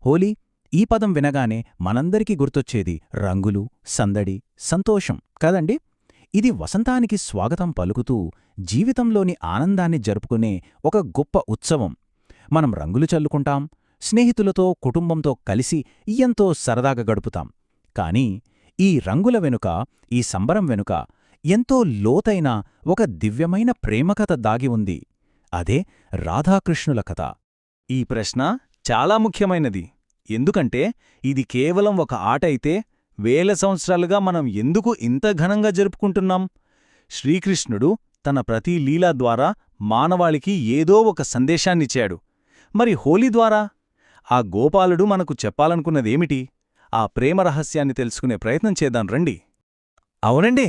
హోలీ ఈ పదం వినగానే మనందరికీ గుర్తొచ్చేది రంగులు, సందడి, సంతోషం కదండి. ఇది వసంతానికి స్వాగతం పలుకుతూ జీవితంలోని ఆనందాన్ని జరుపుకునే ఒక గొప్ప ఉత్సవం. మనం రంగులు చల్లుకుంటాం, స్నేహితులతో, కుటుంబంతో కలిసి ఎంతో సరదాగా గడుపుతాం. కానీ ఈ రంగుల వెనుక, ఈ సంబరం వెనుక ఎంతో లోతైన ఒక దివ్యమైన ప్రేమకథ దాగి ఉంది. అదే రాధాకృష్ణుల కథ. ఈ ప్రశ్న చాలా ముఖ్యమైనది. ఎందుకంటే ఇది కేవలం ఒక ఆట అయితే వేల సంవత్సరాలుగా మనం ఎందుకు ఇంత ఘనంగా జరుపుకుంటున్నాం? శ్రీకృష్ణుడు తన ప్రతి లీలా ద్వారా మానవాళికి ఏదో ఒక సందేశాన్నిచ్చాడు. మరి హోలీ ద్వారా ఆ గోపాలుడు మనకు చెప్పాలనుకున్నదేమిటి? ఆ ప్రేమ రహస్యాన్ని తెలుసుకునే ప్రయత్నం చేద్దాం రండి. అవునండి,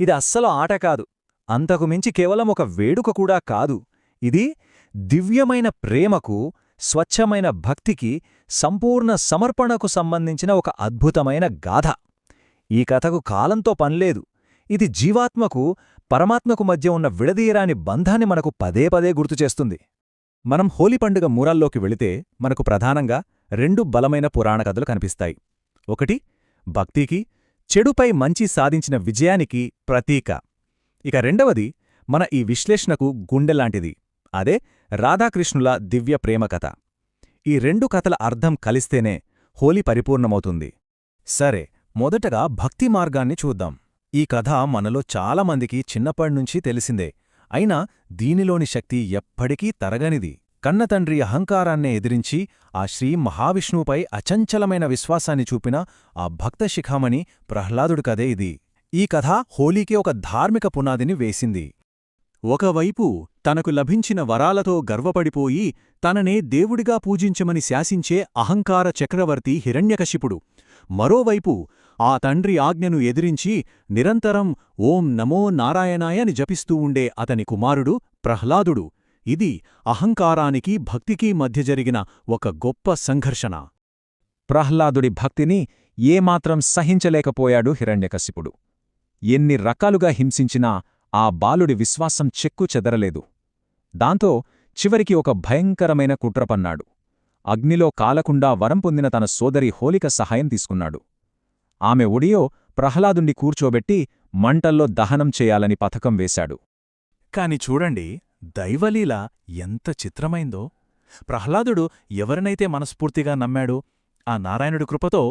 ఇది అస్సలు ఆట కాదు, అంతకుమించి కేవలం ఒక వేడుక కూడా కాదు. ఇది దివ్యమైన ప్రేమకు, స్వచ్ఛమైన భక్తికి, సంపూర్ణ సమర్పణకు సంబంధించిన ఒక అద్భుతమైన గాథ. ఈ కథకు కాలంతో పనిలేదు. ఇది జీవాత్మకు, పరమాత్మకు మధ్య ఉన్న విడదీయరాని బంధాన్ని మనకు పదే పదే గుర్తుచేస్తుంది. మనం హోలీ పండుగ మూరాల్లోకి వెళితే మనకు ప్రధానంగా రెండు బలమైన పురాణ కథలు కనిపిస్తాయి. ఒకటి భక్తికి, చెడుపై మంచి సాధించిన విజయానికి ప్రతీక. ఇక రెండవది మన ఈ విశ్లేషణకు గుండెలాంటిది. అదే రాధాకృష్ణుల దివ్య ప్రేమ కథ. ఈ రెండు కథల అర్థం కలిస్తేనే హోలీ పరిపూర్ణమవుతుంది. సరే, మొదటగా భక్తి మార్గాన్ని చూద్దాం. ఈ కథ మనలో చాలామందికి చిన్నప్పటినుంచి తెలిసిందే. అయినా దీనిలోని శక్తి ఎప్పటికీ తరగనిది. కన్నతండ్రి అహంకారాన్నే ఎదిరించి ఆ శ్రీ మహావిష్ణువుపై అచంచలమైన విశ్వాసాన్ని చూపిన ఆ భక్త శిఖామణి ప్రహ్లాదుడి కథే ఇది. ఈ కథ హోలీకి ఒక ధార్మిక పునాదిని వేసింది. ఒకవైపు తనకు లభించిన వరాలతో గర్వపడిపోయి తననే దేవుడిగా పూజించమని శాసించే అహంకార చక్రవర్తి హిరణ్యకశిపుడు, మరోవైపు ఆ తండ్రి ఆజ్ఞను ఎదిరించి నిరంతరం ఓం నమో నారాయణాయని జపిస్తూ ఉండే అతని కుమారుడు ప్రహ్లాదుడు. ఇది అహంకారానికి, భక్తికి మధ్య జరిగిన ఒక గొప్ప సంఘర్షణ. ప్రహ్లాదుడి భక్తిని ఏమాత్రం సహించలేకపోయాడు హిరణ్యకశిపుడు. ఎన్ని రకాలుగా హింసించినా ఆ బాలుడి విశ్వాసం చెక్కు చెదరలేదు. దాంతో చివరికి ఒక భయంకరమైన కుట్ర పన్నాడు. అగ్నిలో కాలకుండా వరం పొందిన తన సోదరి హోలిక సహాయం తీసుకున్నాడు. ఆమె ఒడియో ప్రహ్లాదుణ్ణి కూర్చోబెట్టి మంటల్లో దహనం చేయాలని పథకం వేశాడు. కాని చూడండి, దైవలీల ఎంత చిత్రమైందో! ప్రహ్లాదుడు ఎవరినైతే మనస్ఫూర్తిగా నమ్మాడో ఆ నారాయణుడి కృపతో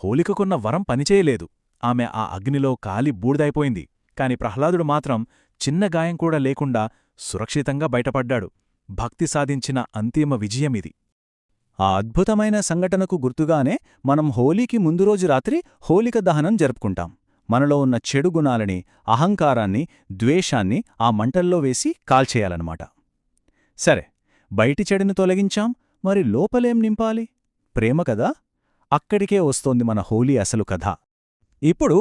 హోలికకున్న వరం పనిచేయలేదు. ఆమె ఆ అగ్నిలో కాలి బూడిదైపోయింది. కాని ప్రహ్లాదుడు మాత్రం చిన్న గాయం కూడా లేకుండా సురక్షితంగా బయటపడ్డాడు. భక్తి సాధించిన అంతిమ విజయమిది. ఆ అద్భుతమైన సంఘటనకు గుర్తుగానే మనం హోలీకి ముందు రోజు రాత్రి హోలిక దహనం జరుపుకుంటాం. మనలో ఉన్న చెడు గుణాలని, అహంకారాన్ని, ద్వేషాన్ని ఆ మంటల్లో వేసి కాల్చేయాలన్నమాట. సరే, బయటి చెడుని తొలగించాం, మరి లోపలేం నింపాలి? ప్రేమ కదా! అక్కడికే వస్తోంది మన హోలీ అసలు కథ. ఇప్పుడు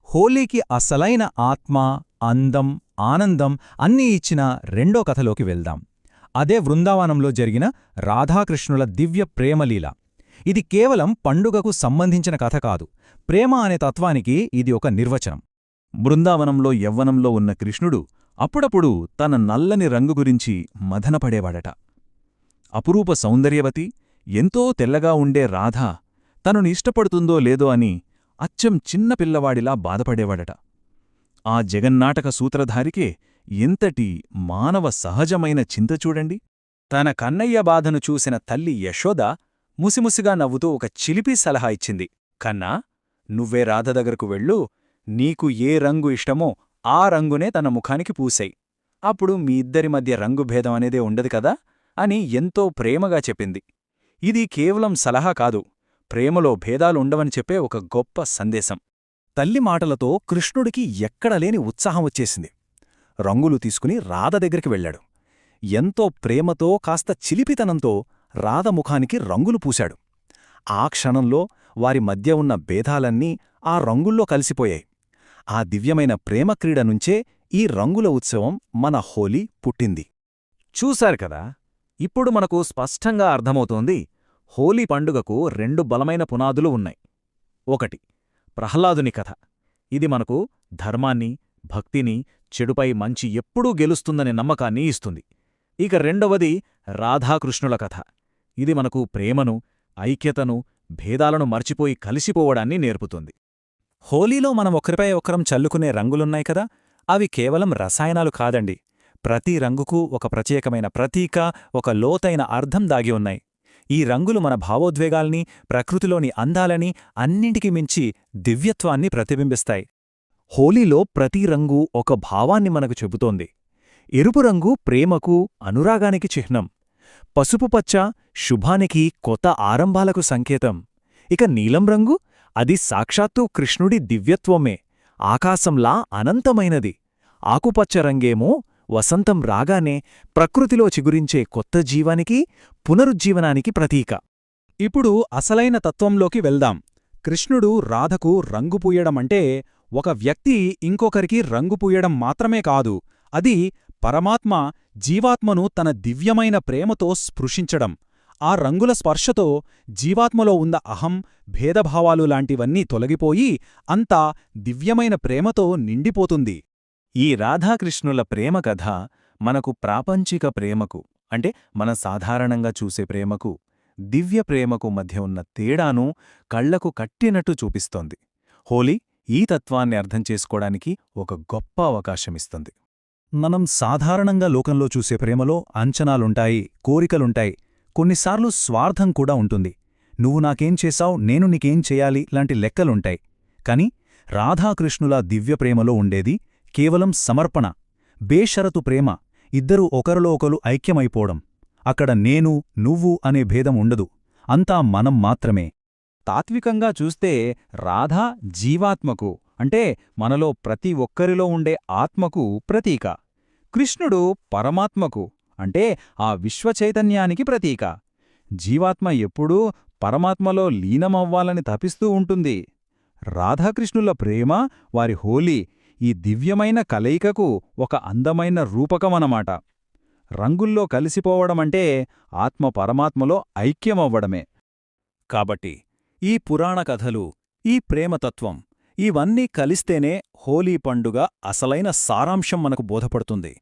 హోలీకి అసలైన ఆత్మ, అందం, ఆనందం అన్నీ ఇచ్చిన రెండో కథలోకి వెళ్దాం. అదే వృందావనంలో జరిగిన రాధాకృష్ణుల దివ్య ప్రేమలీల. ఇది కేవలం పండుగకు సంబంధించిన కథ కాదు, ప్రేమ అనే తత్వానికి ఇది ఒక నిర్వచనం. బృందావనంలో యవ్వనంలో ఉన్న కృష్ణుడు అప్పుడప్పుడు తన నల్లని రంగు గురించి మదనపడేవాడట. అపురూప సౌందర్యవతి, ఎంతో తెల్లగా ఉండే రాధ తనను ఇష్టపడుతుందో లేదో అని అచ్చం చిన్న పిల్లవాడిలా బాధపడేవాడట. ఆ జగన్నాటక సూత్రధారికే ఎంతటి మానవ సహజమైన చింత చూడండి. తన కన్నయ్య బాధను చూసిన తల్లి యశోద ముసిముసిగా నవ్వుతూ ఒక చిలిపి సలహా ఇచ్చింది. కన్నా, నువ్వే రాధ దగ్గరకు వెళ్ళు, నీకు ఏ రంగు ఇష్టమో ఆ రంగునే తన ముఖానికి పూసెయ్. అప్పుడు మీ ఇద్దరి మధ్య రంగుభేదం అనేదే ఉండదు కదా అని ఎంతో ప్రేమగా చెప్పింది. ఇది కేవలం సలహా కాదు, ప్రేమలో భేదాలుండవని చెప్పే ఒక గొప్ప సందేశం. తల్లి మాటలతో కృష్ణుడికి ఎక్కడలేని ఉత్సాహం వచ్చేసింది. రంగులు తీసుకుని రాధ దగ్గరికి వెళ్ళాడు. ఎంతో ప్రేమతో, కాస్త చిలిపితనంతో రాధ ముఖానికి రంగులు పూశాడు. ఆ క్షణంలో వారి మధ్య ఉన్న భేదాలన్నీ ఆ రంగుల్లో కలిసిపోయాయి. ఆ దివ్యమైన ప్రేమక్రీడ నుంచే ఈ రంగుల ఉత్సవం మన హోలీ పుట్టింది. చూశారు కదా, ఇప్పుడు మనకు స్పష్టంగా అర్థమవుతోంది, హోలీ పండుగకు రెండు బలమైన పునాదులు ఉన్నాయి. ఒకటి ప్రహ్లాదుని కథ. ఇది మనకు ధర్మాన్ని, భక్తిని, చెడుపై మంచి ఎప్పుడూ గెలుస్తుందనే నమ్మకాన్ని ఇస్తుంది. ఇక రెండవది రాధాకృష్ణుల కథ. ఇది మనకు ప్రేమను, ఐక్యతను, భేదాలను మర్చిపోయి కలిసిపోవడాన్ని నేర్పుతుంది. హోలీలో మనం ఒకరిపై ఒకరం చల్లుకునే రంగులున్నాయి కదా, అవి కేవలం రసాయనాలు కాదండి. ప్రతి రంగుకు ఒక ప్రత్యేకమైన ప్రతీక, ఒక లోతైన అర్థం దాగి ఉన్నాయి. ఈ రంగులు మన భావోద్వేగాల్ని, ప్రకృతిలోని అందాలని, అన్నింటికి మించి దివ్యత్వాన్ని ప్రతిబింబిస్తాయి. హోలీలో ప్రతి రంగు ఒక భావాన్ని మనకు చెబుతోంది. ఎరుపు రంగు ప్రేమకు, అనురాగానికి చిహ్నం. పసుపుపచ్చ శుభానికి, కొత్త ఆరంభాలకు సంకేతం. ఇక నీలం రంగు, అది సాక్షాత్తు కృష్ణుడి దివ్యత్వమే, ఆకాశంలా అనంతమైనది. ఆకుపచ్చ రంగేమో వసంతం రాగానే ప్రకృతిలో చిగురించే కొత్త జీవానికి, పునరుజ్జీవనానికి ప్రతీక. ఇప్పుడు అసలైన తత్వంలోకి వెళ్దాం. కృష్ణుడు రాధకు రంగు పూయడమంటే ఒక వ్యక్తి ఇంకొకరికి రంగు పూయడం మాత్రమే కాదు, అది పరమాత్మ జీవాత్మను తన దివ్యమైన ప్రేమతో స్పృశించడం. ఆ రంగుల స్పర్శతో జీవాత్మలో ఉన్న అహం, భేదభావాలు లాంటివన్నీ తొలగిపోయి అంతా దివ్యమైన ప్రేమతో నిండిపోతుంది. ఈ రాధాకృష్ణుల ప్రేమ కథ మనకు ప్రాపంచిక ప్రేమకు, అంటే మన సాధారణంగా చూసే ప్రేమకు, దివ్య ప్రేమకు మధ్య ఉన్న తేడాను కళ్లకు కట్టినట్టు చూపిస్తోంది. హోలీ ఈ తత్వాన్ని అర్థం చేసుకోవడానికి ఒక గొప్ప అవకాశమిస్తుంది. మనం సాధారణంగా లోకంలో చూసే ప్రేమలో అంచనాలుంటాయి, కోరికలుంటాయి, కొన్నిసార్లు స్వార్థం కూడా ఉంటుంది. నువ్వు నాకేం చేశావు, నేను నీకేం చెయ్యాలి లాంటి లెక్కలుంటాయి. కాని రాధాకృష్ణుల దివ్యప్రేమలో ఉండేది కేవలం సమర్పణ, బేషరతు ప్రేమ, ఇద్దరూ ఒకరిలో ఒకరు ఐక్యమైపోవడం. అక్కడ నేను, నువ్వు అనే భేదం ఉండదు, అంతా మనం మాత్రమే. తాత్వికంగా చూస్తే రాధ జీవాత్మకు, అంటే మనలో ప్రతి ఒక్కరిలో ఉండే ఆత్మకు ప్రతీక. కృష్ణుడు పరమాత్మకు, అంటే ఆ విశ్వచైతన్యానికి ప్రతీక. జీవాత్మ ఎప్పుడూ పరమాత్మలో లీనమవ్వాలని తపిస్తూ ఉంటుంది. రాధాకృష్ణుల ప్రేమ, వారి హోలీ, ఈ దివ్యమైన కలయికకు ఒక అందమైన రూపకమనమాట. రంగుల్లో కలిసిపోవడమంటే ఆత్మ పరమాత్మలో ఐక్యమవ్వడమే. కాబట్టి ఈ పురాణ కథలు, ఈ ప్రేమతత్వం, ఇవన్నీ కలిస్తేనే హోలీ పండుగ అసలైన సారాంశం మనకు బోధపడుతుంది.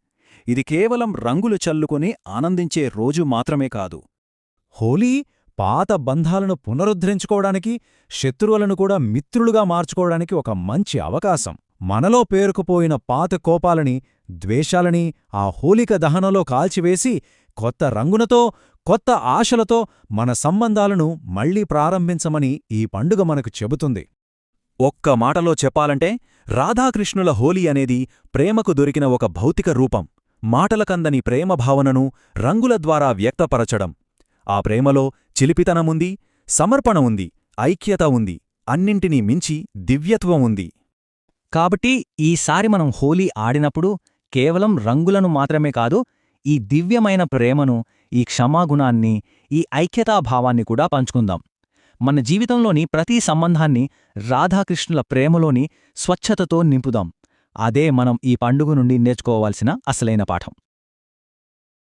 ఇది కేవలం రంగులు చల్లుకొని ఆనందించే రోజు మాత్రమే కాదు. హోలీ పాత బంధాలను పునరుద్ధరించుకోవడానికి, శత్రువులను కూడా మిత్రులుగా మార్చుకోవడానికి ఒక మంచి అవకాశం. మనలో పేరుకుపోయిన పాత కోపాలని, ద్వేషాలని ఆ హోలిక దహనంలో కాల్చివేసి కొత్త రంగునతో, కొత్త ఆశలతో మన సంబంధాలను మళ్లీ ప్రారంభించమని ఈ పండుగ మనకు చెబుతుంది. ఒక్క మాటలో చెప్పాలంటే రాధాకృష్ణుల హోలీ అనేది ప్రేమకు దొరికిన ఒక భౌతిక రూపం. మాటలకందని ప్రేమ భావనను రంగుల ద్వారా వ్యక్తపరచడం. ఆ ప్రేమలో చిలిపితనముంది, సమర్పణ ఉంది, ఐక్యత ఉంది, అన్నింటినీ మించి దివ్యత్వం ఉంది. కాబట్టి ఈసారి మనం హోలీ ఆడినప్పుడు కేవలం రంగులను మాత్రమే కాదు, ఈ దివ్యమైన ప్రేమను, ఈ క్షమాగుణాన్ని, ఈ ఐక్యతాభావాన్ని కూడా పంచుకుందాం. మన జీవితంలోని ప్రతి సంబంధాన్ని రాధాకృష్ణుల ప్రేమలోని స్వచ్ఛతతో నింపుదాం. అదే మనం ఈ పండుగ నుండి నేర్చుకోవాల్సిన అసలైన పాఠం.